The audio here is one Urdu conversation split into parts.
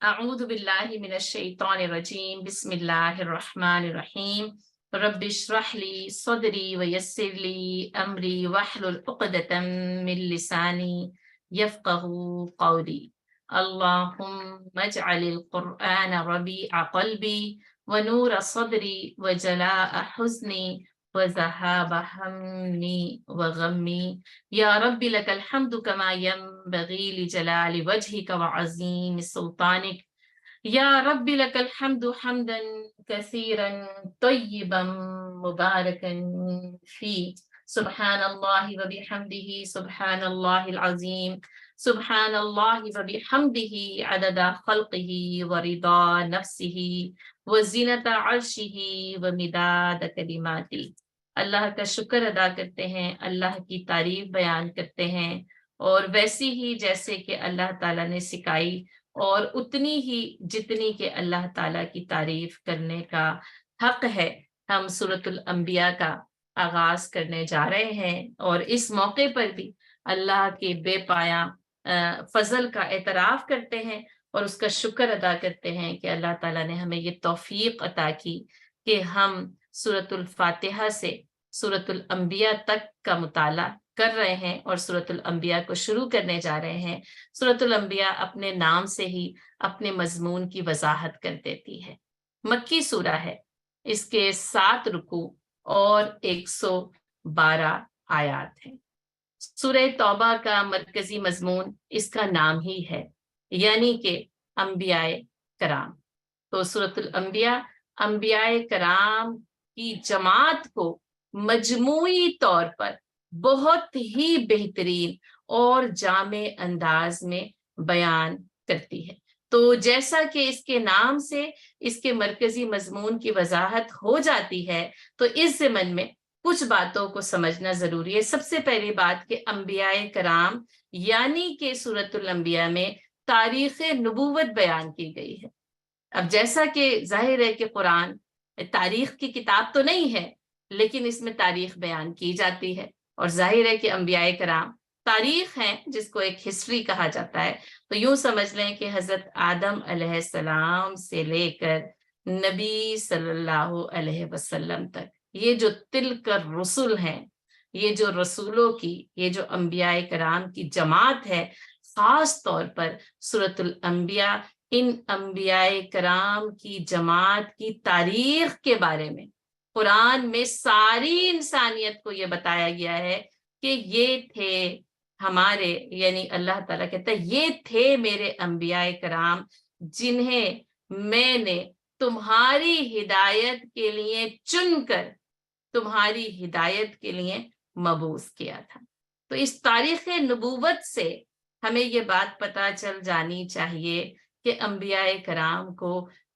اعوذ باللہ من الشیطان الرجیم بسم اللہ الرحمن الرحیم رب اشرح لی صدری ویسر لی امری واحلل عقدۃ من لسانی یفقهوا قولی اللہم اجعل القرآن ربیع قلبی ونور صدری وجلاء حزنی وذهاب همي وغمي يا رب لك الحمد كما ينبغي لجلال وجهك وعظيم سلطانك يا رب لك الحمد حمدا كثيرا طيبا مباركا فيه سبحان الله وبحمده سبحان الله العظيم سبحان الله وبحمده عدد خلقه ورضا نفسه وزینت عرشہ ومداد کلماتی۔ اللہ کا شکر ادا کرتے ہیں، اللہ کی تعریف بیان کرتے ہیں، اور ویسی ہی جیسے کہ اللہ تعالیٰ نے سکھائی، اور اتنی ہی جتنی کہ اللہ تعالیٰ کی تعریف کرنے کا حق ہے۔ ہم سورۃ الانبیاء کا آغاز کرنے جا رہے ہیں، اور اس موقع پر بھی اللہ کے بے پایاں فضل کا اعتراف کرتے ہیں اور اس کا شکر ادا کرتے ہیں کہ اللہ تعالیٰ نے ہمیں یہ توفیق عطا کی کہ ہم سورۃ الفاتحہ سے سورۃ الانبیاء تک کا مطالعہ کر رہے ہیں، اور سورۃ الانبیاء کو شروع کرنے جا رہے ہیں۔ سورۃ الانبیاء اپنے نام سے ہی اپنے مضمون کی وضاحت کر دیتی ہے۔ مکی سورہ ہے، اس کے 7 رکوع اور 112 آیات ہیں۔ سورہ توبہ کا مرکزی مضمون اس کا نام ہی ہے، یعنی کہ انبیاء کرام۔ تو سورۃ الانبیاء انبیاء کرام کی جماعت کو مجموعی طور پر بہت ہی بہترین اور جامع انداز میں بیان کرتی ہے۔ تو جیسا کہ اس کے نام سے اس کے مرکزی مضمون کی وضاحت ہو جاتی ہے، تو اس ضمن میں کچھ باتوں کو سمجھنا ضروری ہے۔ سب سے پہلی بات کہ انبیاء کرام یعنی کہ سورۃ الانبیاء میں تاریخ نبوت بیان کی گئی ہے۔ اب جیسا کہ ظاہر ہے کہ قرآن تاریخ کی کتاب تو نہیں ہے، لیکن اس میں تاریخ بیان کی جاتی ہے، اور ظاہر ہے کہ انبیاء کرام تاریخ ہیں، جس کو ایک ہسٹری کہا جاتا ہے۔ تو یوں سمجھ لیں کہ حضرت آدم علیہ السلام سے لے کر نبی صلی اللہ علیہ وسلم تک یہ جو تلک الرسل ہیں، یہ جو رسولوں کی، یہ جو انبیاء کرام کی جماعت ہے، خاص طور پر سورۃ الانبیاء ان انبیاء کرام کی جماعت کی تاریخ کے بارے میں قرآن میں ساری انسانیت کو یہ بتایا گیا ہے کہ یہ تھے ہمارے، یعنی اللہ تعالیٰ کہتا ہے یہ تھے میرے انبیاء کرام جنہیں میں نے تمہاری ہدایت کے لیے چن کر تمہاری ہدایت کے لیے مبعوث کیا تھا۔ تو اس تاریخ نبوت سے ہمیں یہ بات پتہ چل جانی چاہیے کہ انبیاء کرام کو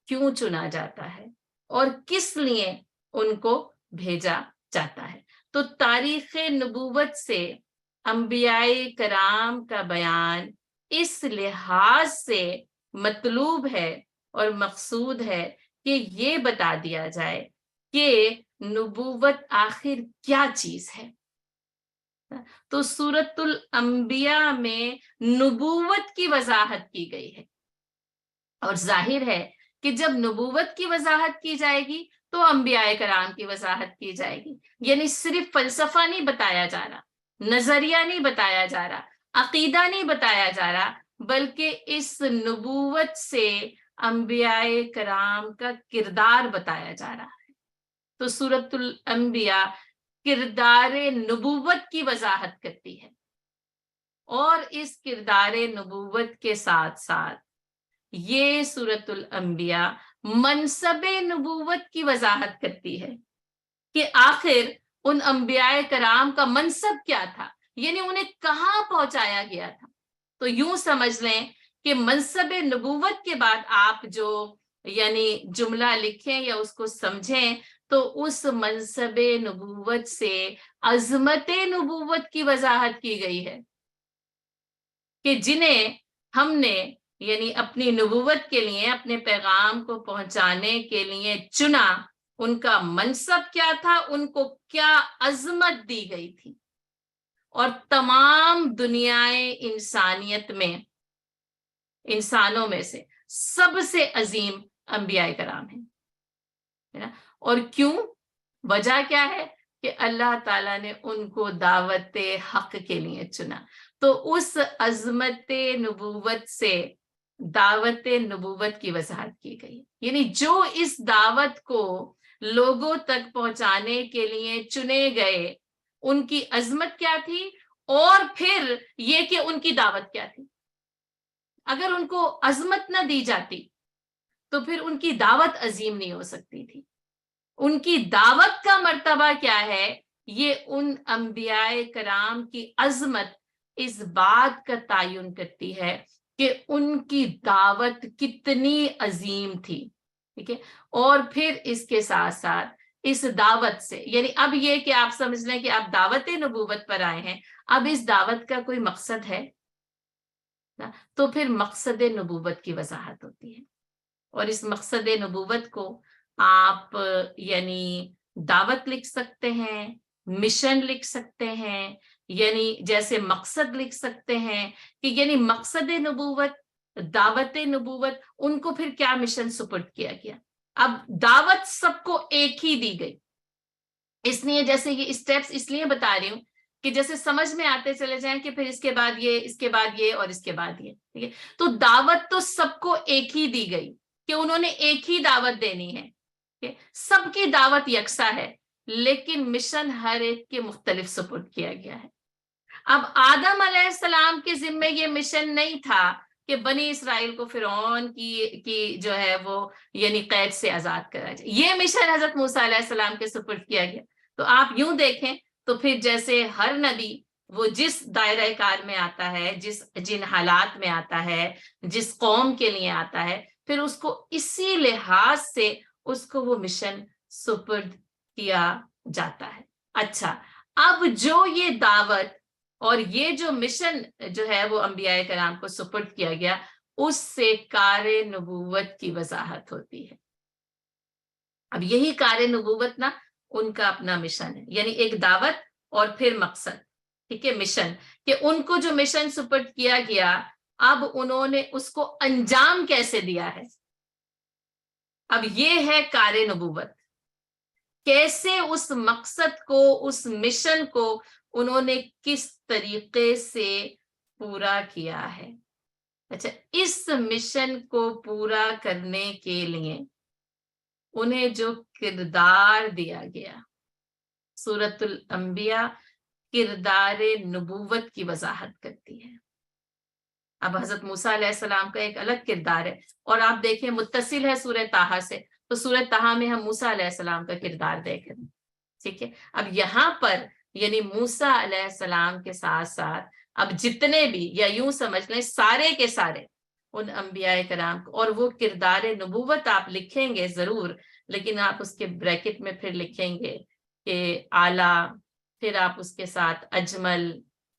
کیوں چنا جاتا ہے اور کس لیے ان کو بھیجا جاتا ہے۔ تو تاریخ نبوت سے انبیاء کرام کا بیان اس لحاظ سے مطلوب ہے اور مقصود ہے کہ یہ بتا دیا جائے کہ نبوت آخر کیا چیز ہے۔ تو سورۃ الانبیاء میں نبوت کی وضاحت کی گئی ہے، اور ظاہر ہے کہ جب نبوت کی وضاحت کی جائے گی تو انبیاء کرام کی وضاحت کی جائے گی۔ یعنی صرف فلسفہ نہیں بتایا جا رہا، نظریہ نہیں بتایا جا رہا، عقیدہ نہیں بتایا جا رہا، بلکہ اس نبوت سے انبیاء کرام کا کردار بتایا جا رہا ہے۔ تو سورۃ الانبیاء کردار نبوت کی وضاحت کرتی ہے، اور اس کردار نبوت کے ساتھ ساتھ یہ سورۃ الانبیاء منصب نبوت کی وضاحت کرتی ہے کہ آخر ان انبیاء کرام کا منصب کیا تھا، یعنی انہیں کہاں پہنچایا گیا تھا۔ تو یوں سمجھ لیں کہ منصب نبوت کے بعد آپ جو یعنی جملہ لکھیں یا اس کو سمجھیں، تو اس منصب نبوت سے عظمت نبوت کی وضاحت کی گئی ہے کہ جنہیں ہم نے یعنی اپنی نبوت کے لیے، اپنے پیغام کو پہنچانے کے لیے چنا، ان کا منصب کیا تھا، ان کو کیا عظمت دی گئی تھی۔ اور تمام دنیائے انسانیت میں، انسانوں میں سے سب سے عظیم انبیاء کرام ہیں، ہے نا؟ اور کیوں؟ وجہ کیا ہے کہ اللہ تعالیٰ نے ان کو دعوت حق کے لیے چنا. تو اس عظمت نبوت سے دعوت نبوت کی وضاحت کی گئی، یعنی جو اس دعوت کو لوگوں تک پہنچانے کے لیے چنے گئے ان کی عظمت کیا تھی، اور پھر یہ کہ ان کی دعوت کیا تھی. اگر ان کو عظمت نہ دی جاتی تو پھر ان کی دعوت عظیم نہیں ہو سکتی تھی. ان کی دعوت کا مرتبہ کیا ہے، یہ ان انبیاء کرام کی عظمت اس بات کا تعین کرتی ہے کہ ان کی دعوت کتنی عظیم تھی. ٹھیک ہے، اور پھر اس کے ساتھ ساتھ اس دعوت سے، یعنی اب یہ کہ آپ سمجھ لیں کہ آپ دعوت نبوت پر آئے ہیں، اب اس دعوت کا کوئی مقصد ہے تو پھر مقصد نبوت کی وضاحت ہوتی ہے. اور اس مقصد نبوت کو آپ یعنی دعوت لکھ سکتے ہیں، مشن لکھ سکتے ہیں، یعنی جیسے مقصد لکھ سکتے ہیں کہ یعنی مقصد نبوت، دعوت نبوت، ان کو پھر کیا مشن سپرد کیا گیا. اب دعوت سب کو ایک ہی دی گئی، اس لیے جیسے یہ اسٹیپس اس لیے بتا رہی ہوں کہ جیسے سمجھ میں آتے چلے جائیں کہ پھر اس کے بعد یہ، اس کے بعد یہ، اور اس کے بعد یہ. ٹھیک ہے، تو دعوت تو سب کو ایک ہی دی گئی کہ انہوں نے ایک ہی دعوت دینی ہے. سب کی دعوت یکساں ہے، لیکن مشن ہر ایک کے مختلف سپرد کیا گیا ہے. اب آدم علیہ السلام کے ذمے یہ مشن نہیں تھا کہ بنی اسرائیل کو فرعون کی جو ہے وہ یعنی قید سے آزاد کرا جائے. یہ مشن حضرت موسیٰ علیہ السلام کے سپرد کیا گیا. تو آپ یوں دیکھیں تو پھر جیسے ہر نبی وہ جس دائرہ کار میں آتا ہے، جن حالات میں آتا ہے، جس قوم کے لیے آتا ہے، پھر اس کو اسی لحاظ سے اس کو وہ مشن سپرد کیا جاتا ہے. اچھا، اب جو یہ دعوت اور یہ جو مشن جو ہے وہ انبیاء کرام کو سپرد کیا گیا، اس سے کار نبوت کی وضاحت ہوتی ہے. اب یہی کار نبوت نا ان کا اپنا مشن ہے، یعنی ایک دعوت اور پھر مقصد. ٹھیک ہے، مشن کہ ان کو جو مشن سپرد کیا گیا اب انہوں نے اس کو انجام کیسے دیا ہے. اب یہ ہے کار نبوت، کیسے اس مقصد کو، اس مشن کو انہوں نے کس طریقے سے پورا کیا ہے. اچھا، اس مشن کو پورا کرنے کے لیے انہیں جو کردار دیا گیا، سورۃ الانبیاء کردار نبوت کی وضاحت کرتی ہے. اب حضرت موسیٰ علیہ السلام کا ایک الگ کردار ہے، اور آپ دیکھیں متصل ہے سورہ طٰہٰ سے، تو سورہ طٰہٰ میں ہم موسیٰ علیہ السلام کا کردار دیکھ رہے ہیں. ٹھیک ہے، اب یہاں پر یعنی موسیٰ علیہ السلام کے ساتھ ساتھ اب جتنے بھی، یا یوں سمجھ لیں سارے کے سارے ان انبیاء کرام کو، اور وہ کردار نبوت آپ لکھیں گے ضرور، لیکن آپ اس کے بریکٹ میں پھر لکھیں گے کہ اعلیٰ، پھر آپ اس کے ساتھ اجمل،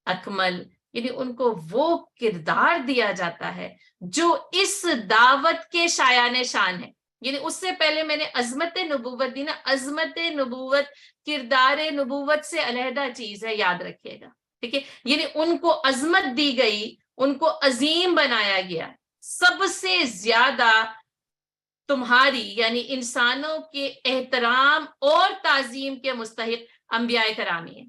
اکمل، یعنی ان کو وہ کردار دیا جاتا ہے جو اس دعوت کے شایان شان ہے. یعنی اس سے پہلے میں نے عظمت نبوت دی نا، عظمت نبوت کردار نبوت سے علیحدہ چیز ہے، یاد رکھیے گا. ٹھیک ہے، یعنی ان کو عظمت دی گئی، ان کو عظیم بنایا گیا. سب سے زیادہ تمہاری یعنی انسانوں کے احترام اور تعظیم کے مستحق انبیاء کرامی ہیں.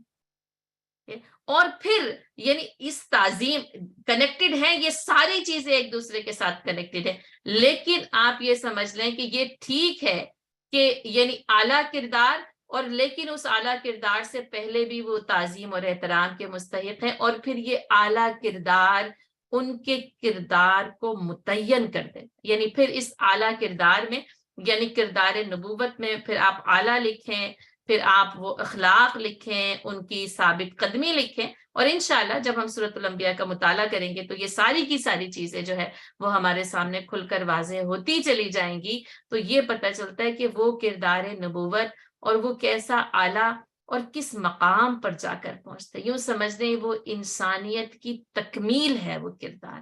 اور پھر یعنی اس تعظیم کنیکٹڈ ہیں، یہ ساری چیزیں ایک دوسرے کے ساتھ کنیکٹڈ ہیں، لیکن آپ یہ سمجھ لیں کہ یہ ٹھیک ہے کہ یعنی اعلیٰ کردار، اور لیکن اس اعلیٰ کردار سے پہلے بھی وہ تعظیم اور احترام کے مستحق ہیں، اور پھر یہ اعلیٰ کردار ان کے کردار کو متعین کر دے. یعنی پھر اس اعلیٰ کردار میں یعنی کردار نبوت میں پھر آپ اعلیٰ لکھیں، پھر آپ وہ اخلاق لکھیں، ان کی ثابت قدمی لکھیں، اور انشاءاللہ جب ہم سورۃ الانبیاء کا مطالعہ کریں گے تو یہ ساری کی ساری چیزیں جو ہے وہ ہمارے سامنے کھل کر واضح ہوتی چلی جائیں گی. تو یہ پتہ چلتا ہے کہ وہ کردار نبوت اور وہ کیسا اعلیٰ اور کس مقام پر جا کر پہنچتا ہے. یوں سمجھ لیں وہ انسانیت کی تکمیل ہے وہ کردار،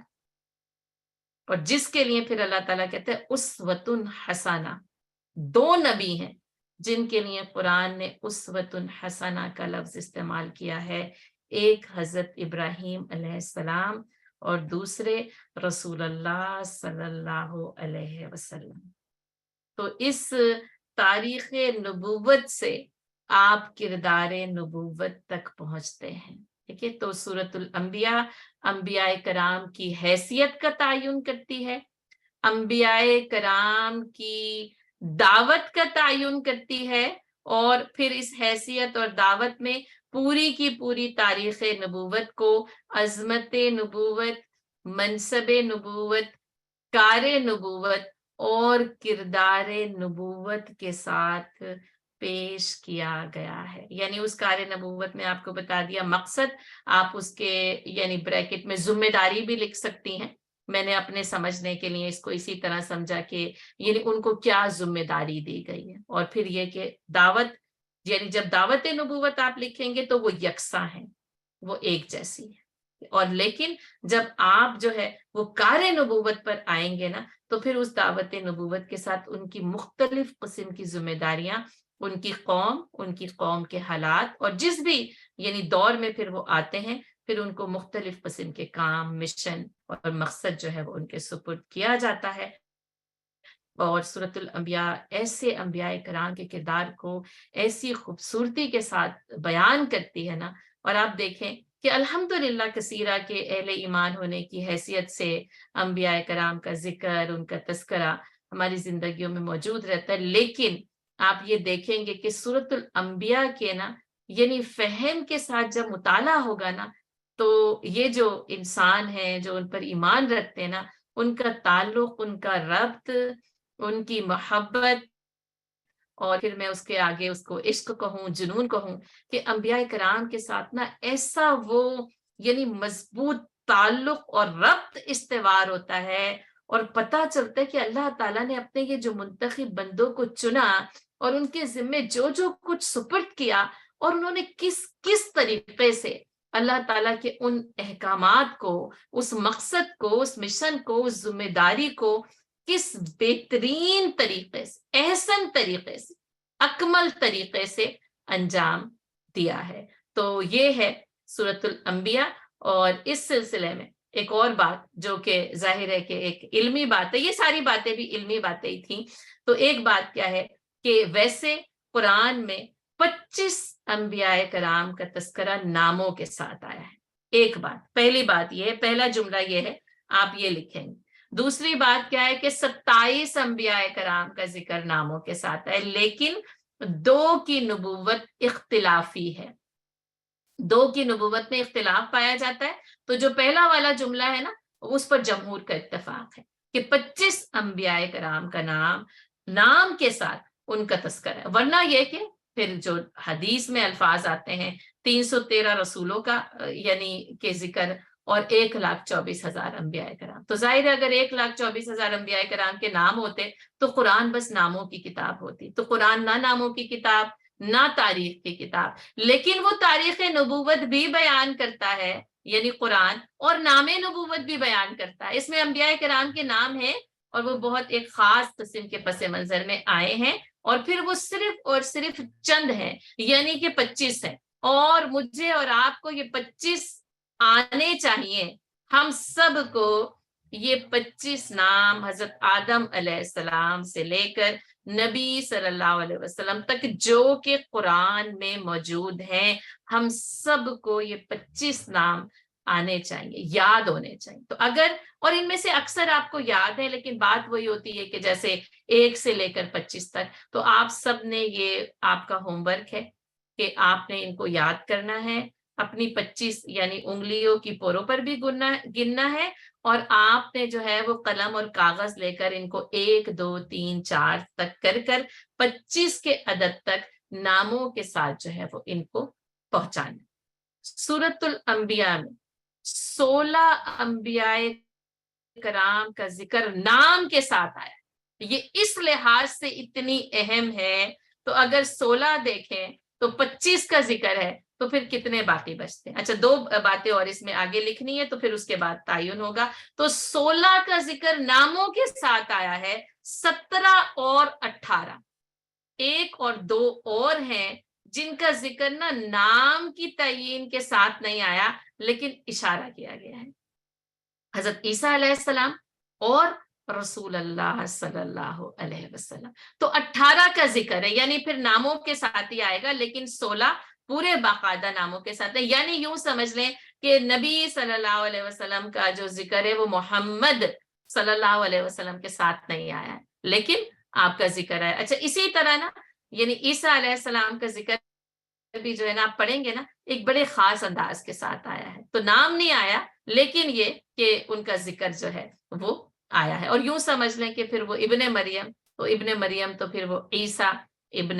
اور جس کے لیے پھر اللہ تعالیٰ کہتے ہیں اسوۃ حسنہ. دو نبی ہیں جن کے لیے قرآن نے اسوۃ حسنہ کا لفظ استعمال کیا ہے، ایک حضرت ابراہیم علیہ السلام اور دوسرے رسول اللہ صلی اللہ علیہ وسلم۔ تو اس تاریخ نبوت سے آپ کردار نبوت تک پہنچتے ہیں، ٹھیک ہے۔ تو سورۃ الانبیاء انبیاء کرام کی حیثیت کا تعین کرتی ہے، انبیاء کرام کی دعوت کا تعین کرتی ہے، اور پھر اس حیثیت اور دعوت میں پوری کی پوری تاریخ نبوت کو عظمت نبوت، منصب نبوت، کار نبوت اور کردار نبوت کے ساتھ پیش کیا گیا ہے۔ یعنی اس کار نبوت میں آپ کو بتا دیا مقصد، آپ اس کے یعنی بریکٹ میں ذمہ داری بھی لکھ سکتی ہیں۔ میں نے اپنے سمجھنے کے لیے اس کو اسی طرح سمجھا کہ یعنی ان کو کیا ذمہ داری دی گئی ہے، اور پھر یہ کہ دعوت، یعنی جب دعوت نبوت آپ لکھیں گے تو وہ یکساں ہیں، وہ ایک جیسی ہے۔ اور لیکن جب آپ جو ہے وہ کار نبوت پر آئیں گے نا، تو پھر اس دعوت نبوت کے ساتھ ان کی مختلف قسم کی ذمہ داریاں، ان کی قوم کے حالات، اور جس بھی یعنی دور میں پھر وہ آتے ہیں، پھر ان کو مختلف قسم کے کام، مشن اور مقصد جو ہے وہ ان کے سپرد کیا جاتا ہے۔ اور سورۃ الانبیاء ایسے انبیاء کرام کے کردار کو ایسی خوبصورتی کے ساتھ بیان کرتی ہے نا، اور آپ دیکھیں کہ الحمدللہ کثیرہ کے اہل ایمان ہونے کی حیثیت سے انبیاء کرام کا ذکر، ان کا تذکرہ ہماری زندگیوں میں موجود رہتا ہے، لیکن آپ یہ دیکھیں گے کہ سورۃ الانبیاء کے نا یعنی فہم کے ساتھ جب مطالعہ ہوگا نا، تو یہ جو انسان ہیں جو ان پر ایمان رکھتے ہیں نا، ان کا تعلق، ان کا ربط، ان کی محبت، اور پھر میں اس کے آگے اس کو عشق کہوں، جنون کہوں، کہ انبیاء کرام کے ساتھ نا ایسا وہ یعنی مضبوط تعلق اور ربط استوار ہوتا ہے، اور پتہ چلتا ہے کہ اللہ تعالیٰ نے اپنے یہ جو منتخب بندوں کو چنا اور ان کے ذمے جو جو کچھ سپرد کیا، اور انہوں نے کس کس طریقے سے اللہ تعالیٰ کے ان احکامات کو، اس مقصد کو، اس مشن کو، اس ذمہ داری کو کس بہترین طریقے سے، احسن طریقے سے، اکمل طریقے سے انجام دیا ہے۔ تو یہ ہے سورۃ الانبیاء۔ اور اس سلسلے میں ایک اور بات جو کہ ظاہر ہے کہ ایک علمی بات ہے، یہ ساری باتیں بھی علمی باتیں ہی تھیں، تو ایک بات کیا ہے کہ ویسے قرآن میں 25 انبیاء کرام کا تذکرہ ناموں کے ساتھ آیا ہے۔ ایک بات، پہلی بات یہ ہے، پہلا جملہ یہ ہے، آپ یہ لکھیں گے۔ دوسری بات کیا ہے کہ 27 انبیاء کرام کا ذکر ناموں کے ساتھ ہے، لیکن 2 کی نبوت اختلافی ہے، 2 کی نبوت میں اختلاف پایا جاتا ہے۔ تو جو پہلا والا جملہ ہے نا، اس پر جمہور کا اتفاق ہے کہ 25 انبیاء کرام کا نام کے ساتھ ان کا تذکرہ ہے، ورنہ یہ کہ پھر جو حدیث میں الفاظ آتے ہیں 313 رسولوں کا یعنی کہ ذکر، اور 1,24,000 انبیاء کرام، تو ظاہر ہے اگر 1,24,000 انبیاء کرام کے نام ہوتے تو قرآن بس ناموں کی کتاب ہوتی، تو قرآن نہ ناموں کی کتاب، نہ تاریخ کی کتاب، لیکن وہ تاریخ نبوت بھی بیان کرتا ہے یعنی قرآن، اور نام نبوت بھی بیان کرتا ہے۔ اس میں انبیاء کرام کے نام ہیں، اور وہ بہت ایک خاص قسم کے پس منظر میں آئے ہیں، اور پھر وہ صرف اور صرف چند ہیں، یعنی کہ 25 ہیں، اور مجھے اور آپ کو یہ 25 آنے چاہیے۔ ہم سب کو یہ 25 نام حضرت آدم علیہ السلام سے لے کر نبی صلی اللہ علیہ وسلم تک جو کہ قرآن میں موجود ہیں، ہم سب کو یہ 25 نام آنے چاہیے، یاد ہونے چاہیے۔ تو اگر، اور ان میں سے اکثر آپ کو یاد ہے، لیکن بات وہی ہوتی ہے کہ جیسے 1 سے لے کر 25 تک، تو آپ سب نے یہ آپ کا ہوم ورک ہے کہ آپ نے ان کو یاد کرنا ہے، اپنی 25 یعنی انگلیوں کی پوروں پر بھی گننا ہے، اور آپ نے جو ہے وہ قلم اور کاغذ لے کر ان کو 1 2 3 4 تک کر 25 کے عدد تک ناموں کے ساتھ جو ہے وہ ان کو پہنچانا۔ سورۃ الانبیاء میں 16 انبیاء کرام کا ذکر نام کے ساتھ آیا، یہ اس لحاظ سے اتنی اہم ہے۔ تو اگر 16 دیکھیں تو 25 کا ذکر ہے، تو پھر کتنے باقی بچتے ہیں؟ اچھا 2 باتیں اور اس میں آگے لکھنی ہے، تو پھر اس کے بعد تعین ہوگا۔ تو 16 کا ذکر ناموں کے ساتھ آیا ہے، 17 اور 18 1 اور 2 اور ہیں جن کا ذکر نام کی تعین کے ساتھ نہیں آیا، لیکن اشارہ کیا گیا ہے۔ حضرت عیسیٰ علیہ السلام اور رسول اللہ صلی اللہ علیہ وسلم. تو 18 کا ذکر ہے، یعنی پھر ناموں کے ساتھ ہی آئے گا، لیکن 16 پورے باقاعدہ ناموں کے ساتھ ہے. یعنی یوں سمجھ لیں کہ نبی صلی اللہ علیہ وسلم کا جو ذکر ہے وہ محمد صلی اللہ علیہ وسلم کے ساتھ نہیں آیا ہے، لیکن آپ کا ذکر ہے. اچھا، اسی طرح نا یعنی عیسیٰ علیہ السلام کا ذکر بھی جو ہے نا آپ پڑھیں گے نا ایک بڑے خاص انداز کے ساتھ آیا ہے. تو نام نہیں آیا، لیکن یہ کہ ان کا ذکر جو ہے وہ آیا ہے. اور یوں سمجھ لیں کہ پھر وہ ابن مریم، تو ابن مریم تو پھر وہ عیسیٰ ابن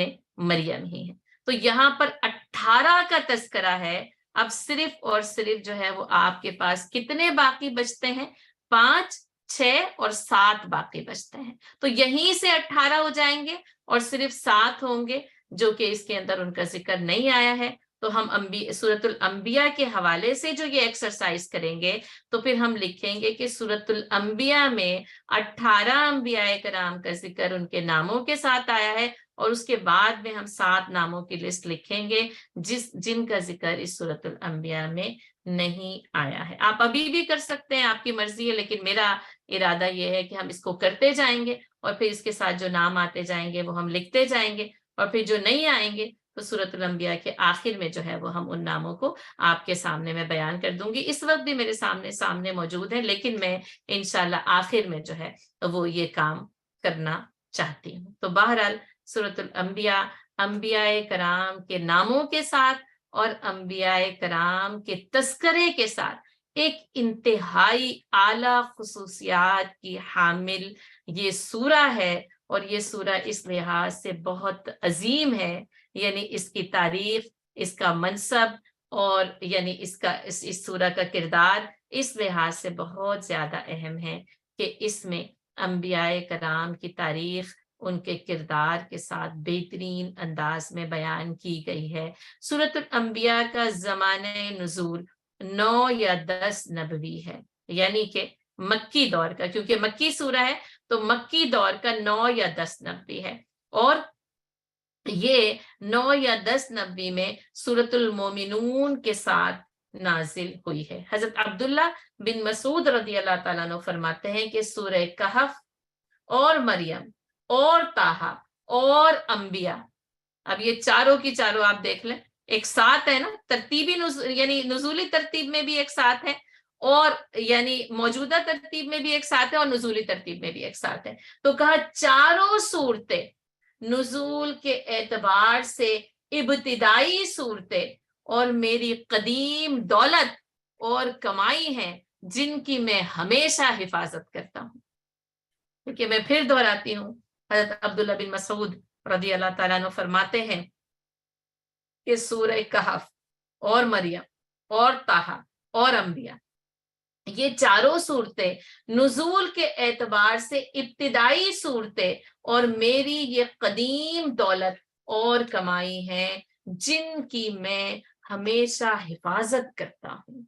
مریم ہی ہے. تو یہاں پر 18 کا تذکرہ ہے. اب صرف اور صرف جو ہے وہ آپ کے پاس کتنے باقی بچتے ہیں؟ 5، 6 اور 7 باقی بچتے ہیں. تو یہیں سے 18 ہو جائیں گے اور صرف 7 ہوں گے جو کہ اس کے اندر ان کا ذکر نہیں آیا ہے. تو ہم سورۃ الانبیاء کے حوالے سے جو یہ ایکسرسائز کریں گے تو پھر ہم لکھیں گے کہ سورۃ الانبیاء میں 18 انبیاء کرام کا ذکر ان کے ناموں کے ساتھ آیا ہے، اور اس کے بعد میں ہم 7 ناموں کی لسٹ لکھیں گے جن کا ذکر اس سورۃ الانبیاء میں نہیں آیا ہے. آپ ابھی بھی کر سکتے ہیں، آپ کی مرضی ہے، لیکن میرا ارادہ یہ ہے کہ ہم اس کو کرتے جائیں گے اور پھر اس کے ساتھ جو نام آتے جائیں گے وہ ہم لکھتے جائیں گے، اور پھر جو نہیں آئیں گے تو سورۃ الانبیاء کے آخر میں جو ہے وہ ہم ان ناموں کو آپ کے سامنے میں بیان کر دوں گی. اس وقت بھی میرے سامنے موجود ہیں، لیکن میں انشاءاللہ آخر میں جو ہے وہ یہ کام کرنا چاہتی ہوں. تو بہرحال سورۃ الانبیاء انبیاء کرام کے ناموں کے ساتھ اور انبیاء کرام کے تذکرے کے ساتھ ایک انتہائی اعلیٰ خصوصیات کی حامل یہ سورہ ہے. اور یہ سورہ اس لحاظ سے بہت عظیم ہے، یعنی اس کی تاریخ، اس کا منصب، اور یعنی اس سورہ کا کردار اس لحاظ سے بہت زیادہ اہم ہے کہ اس میں انبیاء کرام کی تاریخ ان کے کردار کے ساتھ بہترین انداز میں بیان کی گئی ہے. سورۃ الانبیاء کا زمانہ نزول 9 یا 10 نبوی ہے، یعنی کہ مکی دور کا، کیونکہ مکی سورہ ہے تو مکی دور کا 9 یا 10 نبوی ہے. اور یہ 9 یا 10 نبوی میں سورۃ المومنون کے ساتھ نازل ہوئی ہے. حضرت عبداللہ بن مسعود رضی اللہ تعالیٰ عنہ فرماتے ہیں کہ سورہ کہف اور مریم اور طٰہٰ اور انبیاء، اب یہ چاروں کی چاروں آپ دیکھ لیں ایک ساتھ ہے نا، ترتیبی یعنی نزولی ترتیب میں بھی ایک ساتھ ہے، اور یعنی موجودہ ترتیب میں بھی ایک ساتھ ہے، اور نزولی ترتیب میں بھی ایک ساتھ ہے. تو کہا چاروں صورتیں نزول کے اعتبار سے ابتدائی صورتیں اور میری قدیم دولت اور کمائی ہیں جن کی میں ہمیشہ حفاظت کرتا ہوں. کیونکہ میں پھر دہراتی ہوں، حضرت عبداللہ بن مسعود رضی اللہ تعالیٰ عنہ فرماتے ہیں کہ سورہ کہف اور مریم اور طٰہٰ اور انبیاء، یہ چاروں صورتیں نزول کے اعتبار سے ابتدائی صورتیں اور میری یہ قدیم دولت اور کمائی ہیں جن کی میں ہمیشہ حفاظت کرتا ہوں.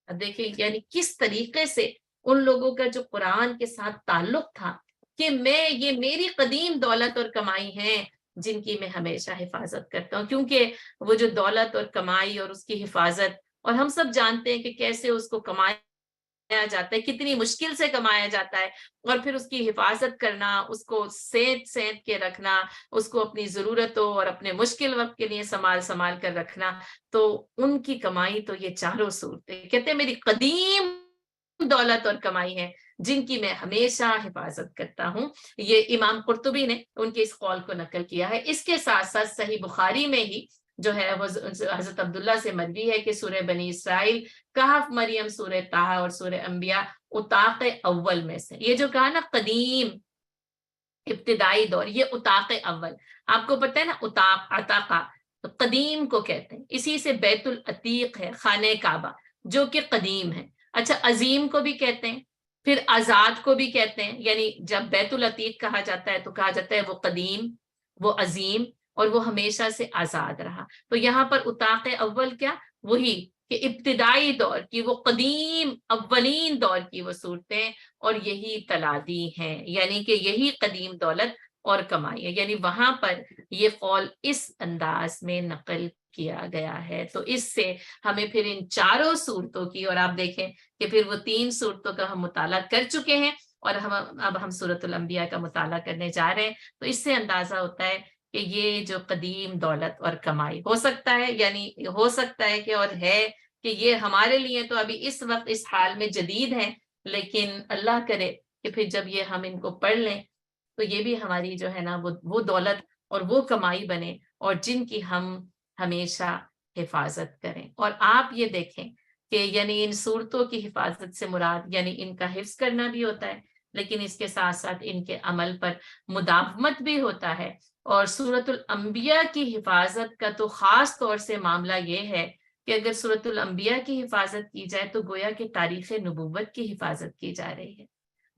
دیکھیں یعنی کس طریقے سے ان لوگوں کا جو قرآن کے ساتھ تعلق تھا کہ یہ میری قدیم دولت اور کمائی ہیں جن کی میں ہمیشہ حفاظت کرتا ہوں. کیونکہ وہ جو دولت اور کمائی اور اس کی حفاظت، اور ہم سب جانتے ہیں کہ کیسے اس کو کمایا جاتا ہے، کتنی مشکل سے کمایا جاتا ہے، اور پھر اس کی حفاظت کرنا، اس کو سینت کے رکھنا، اس کو اپنی ضرورتوں اور اپنے مشکل وقت کے لیے سنبھال کر رکھنا. تو ان کی کمائی تو یہ چاروں صورتیں کہتے ہیں میری قدیم دولت اور کمائی ہے جن کی میں ہمیشہ حفاظت کرتا ہوں. یہ امام قرطبی نے ان کے اس قول کو نقل کیا ہے. اس کے ساتھ ساتھ صحیح بخاری میں ہی جو ہے وہ حضرت عبداللہ سے مروی ہے کہ سورہ بنی اسرائیل، کہف، مریم، سورہ طٰہٰ اور سورہ انبیاء اتاق اول میں سے. یہ جو کہا نا قدیم ابتدائی دور، یہ اتاق اول. آپ کو پتہ ہے نا اتاق عتاقہ قدیم کو کہتے ہیں، اسی سے بیت العتیق ہے خانہ کعبہ جو کہ قدیم ہے. اچھا، عظیم کو بھی کہتے ہیں، پھر آزاد کو بھی کہتے ہیں. یعنی جب بیت العتیق کہا جاتا ہے تو کہا جاتا ہے وہ قدیم، وہ عظیم، اور وہ ہمیشہ سے آزاد رہا. تو یہاں پر اتاق اول کیا؟ وہی کہ ابتدائی دور کی، وہ قدیم اولین دور کی وہ صورتیں، اور یہی تلادی ہیں، یعنی کہ یہی قدیم دولت اور کمائی ہے، یعنی وہاں پر یہ قول اس انداز میں نقل کیا گیا ہے۔ تو اس سے ہمیں پھر ان چاروں صورتوں کی، اور آپ دیکھیں کہ پھر وہ 3 صورتوں کا ہم مطالعہ کر چکے ہیں اور اب ہم سورۃ الانبیاء کا مطالعہ کرنے جا رہے ہیں، تو اس سے اندازہ ہوتا ہے کہ یہ جو قدیم دولت اور کمائی ہو سکتا ہے، یعنی ہو سکتا ہے کہ اور ہے کہ یہ ہمارے لیے تو ابھی اس وقت اس حال میں جدید ہے، لیکن اللہ کرے کہ پھر جب یہ ہم ان کو پڑھ لیں تو یہ بھی ہماری جو ہے نا وہ دولت اور وہ کمائی بنے، اور جن کی ہم ہمیشہ حفاظت کریں۔ اور آپ یہ دیکھیں کہ یعنی ان صورتوں کی حفاظت سے مراد یعنی ان کا حفظ کرنا بھی ہوتا ہے، لیکن اس کے ساتھ ساتھ ان کے عمل پر مداومت بھی ہوتا ہے۔ اور سورۃ الانبیاء کی حفاظت کا تو خاص طور سے معاملہ یہ ہے کہ اگر سورۃ الانبیاء کی حفاظت کی جائے تو گویا کہ تاریخ نبوت کی حفاظت کی جا رہی ہے،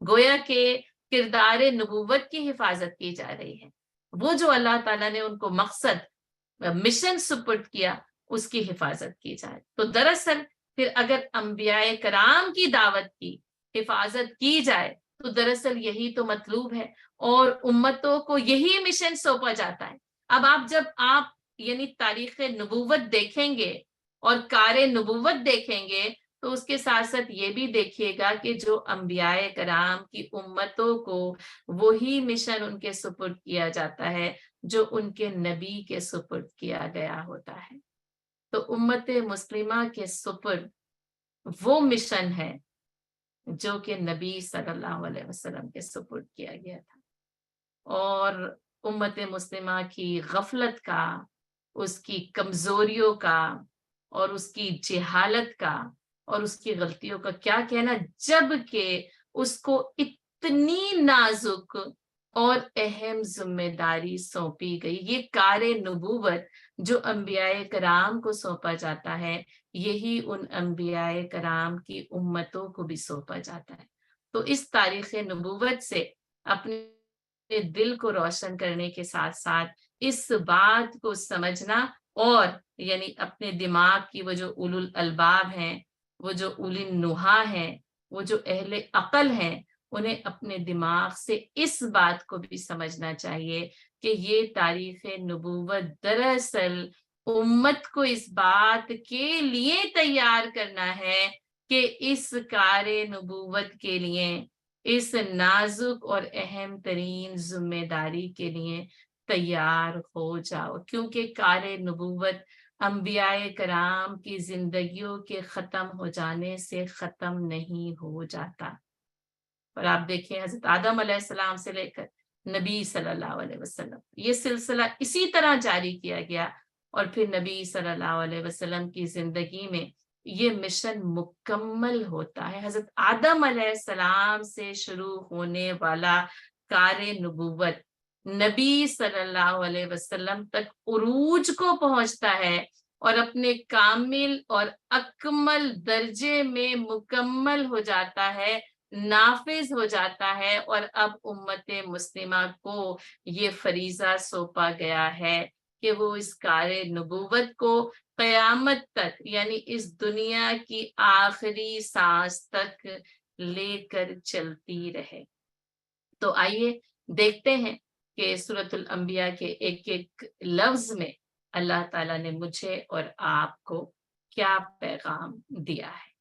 گویا کہ کردار نبوت کی حفاظت کی جا رہی ہے، وہ جو اللہ تعالیٰ نے ان کو مقصد مشن سپرد کیا اس کی حفاظت کی جائے۔ تو دراصل پھر اگر انبیاء کرام کی دعوت کی حفاظت کی جائے تو دراصل یہی تو مطلوب ہے، اور امتوں کو یہی مشن سونپا جاتا ہے۔ اب جب آپ یعنی تاریخ نبوت دیکھیں گے اور کار نبوت دیکھیں گے تو اس کے ساتھ ساتھ یہ بھی دیکھیے گا کہ جو انبیاء کرام کی امتوں کو وہی مشن ان کے سپرد کیا جاتا ہے جو ان کے نبی کے سپرد کیا گیا ہوتا ہے۔ تو امت مسلمہ کے سپرد وہ مشن ہے جو کہ نبی صلی اللہ علیہ وسلم کے سپرد کیا گیا تھا، اور امت مسلمہ کی غفلت کا، اس کی کمزوریوں کا اور اس کی جہالت کا اور اس کی غلطیوں کا کیا کہنا، جب کہ اس کو اتنی نازک اور اہم ذمہ داری سونپی گئی۔ یہ کار نبوت جو انبیاء کرام کو سونپا جاتا ہے یہی ان انبیاء کرام کی امتوں کو بھی سونپا جاتا ہے۔ تو اس تاریخ نبوت سے اپنے دل کو روشن کرنے کے ساتھ ساتھ اس بات کو سمجھنا، اور یعنی اپنے دماغ کی وہ جو اولو الالباب ہیں، وہ جو اولی النہا ہیں، وہ جو اہل عقل ہیں، انہیں اپنے دماغ سے اس بات کو بھی سمجھنا چاہیے کہ یہ تاریخ نبوت دراصل امت کو اس بات کے لیے تیار کرنا ہے کہ اس کار نبوت کے لیے، اس نازک اور اہم ترین ذمہ داری کے لیے تیار ہو جاؤ، کیونکہ کار نبوت انبیاء کرام کی زندگیوں کے ختم ہو جانے سے ختم نہیں ہو جاتا۔ اور آپ دیکھیں حضرت آدم علیہ السلام سے لے کر نبی صلی اللہ علیہ وسلم یہ سلسلہ اسی طرح جاری کیا گیا، اور پھر نبی صلی اللہ علیہ وسلم کی زندگی میں یہ مشن مکمل ہوتا ہے۔ حضرت آدم علیہ السلام سے شروع ہونے والا کار نبوت نبی صلی اللہ علیہ وسلم تک عروج کو پہنچتا ہے اور اپنے کامل اور اکمل درجے میں مکمل ہو جاتا ہے، نافذ ہو جاتا ہے، اور اب امت مسلمہ کو یہ فریضہ سونپا گیا ہے کہ وہ اس کار نبوت کو قیامت تک یعنی اس دنیا کی آخری سانس تک لے کر چلتی رہے۔ تو آئیے دیکھتے ہیں کہ سورۃ الانبیاء کے ایک ایک لفظ میں اللہ تعالیٰ نے مجھے اور آپ کو کیا پیغام دیا ہے۔